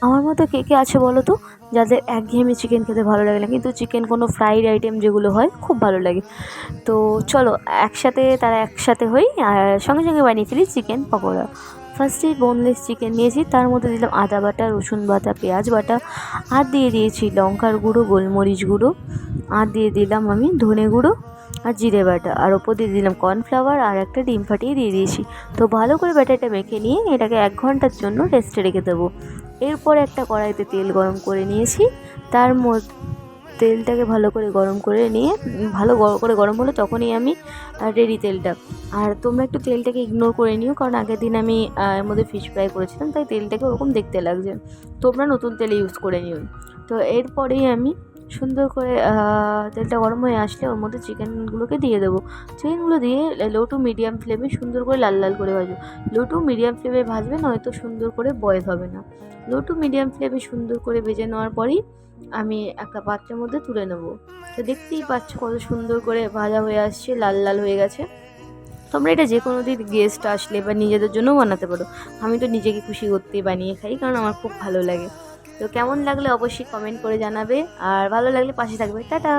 আমার মতো কে কে আছে বলো তো, যাদের একঘেয়েমি চিকেন খেতে ভালো লাগে না, কিন্তু চিকেন কোনো ফ্রাইড আইটেম যেগুলো হয় খুব ভালো লাগে। তো চলো তারা একসাথে হই আর সঙ্গে সঙ্গে বানিয়ে ফেলি চিকেন পকোড়া। ফার্স্টে বোনলেস চিকেন নিয়েছি, তার মধ্যে দিলাম আদা বাটা, রসুন বাটা, পেঁয়াজ বাটা, আর দিয়ে দিয়েছি লঙ্কার গুঁড়ো, গোলমরিচ গুঁড়ো, আর দিয়ে দিলাম আমি ধনে গুঁড়ো আর জিরে বাটা, আর ওপর দিয়ে দিলাম কর্নফ্লাওয়ার, আর একটা ডিম ফাটিয়ে দিয়ে দিয়েছি। তো ভালো করে ব্যাটারটা মেখে নিয়ে এটাকে 1 ঘন্টার জন্য রেস্টে রেখে দেবো। এরপর একটা কড়াইতে তেল গরম করে নিয়েছি, তার মধ্যে তেলটাকে ভালো করে গরম করে নিয়ে ভালো করে গরম হলো তখনই আমি রেডি তেলটা। আর তোমরা একটু তেলটাকে ইগনোর করে নিও, কারণ আগের দিন আমি এর মধ্যে ফিশ ফ্রাই করেছিলাম, তাই তেলটাকে ওরকম দেখতে লাগছে। তোমরা নতুন তেল ইউজ করে নিও। তো এরপরেই আমি সুন্দর করে তেলটা গরম হয়ে আসলে ওর মধ্যে চিকেনগুলোকে দিয়ে দেবো। চিকেনগুলো দিয়ে লো টু মিডিয়াম ফ্লেমে সুন্দর করে লাল লাল করে ভাজবো। লো টু মিডিয়াম ফ্লেমে ভাজবে, নয়তো সুন্দর করে বয়েল হবে না। লো টু মিডিয়াম ফ্লেমে সুন্দর করে ভেজে নেওয়ার পরেই আমি একটা পাত্রের মধ্যে তুলে নেবো। তো দেখতেই পাচ্ছ কত সুন্দর করে ভাজা হয়ে আসছে, লাল লাল হয়ে গেছে। তোমরা এটা যে কোনো দিন গেস্ট আসলে বা নিজেদের জন্যও বানাতে পারো। আমি তো নিজেকে খুশি করতেই বানিয়ে খাই, কারণ আমার খুব ভালো লাগে। তো কেমন লাগলে অবশ্যই কমেন্ট করে জানাবে, আর ভালো লাগলে পাশে থাকবে। টাটা।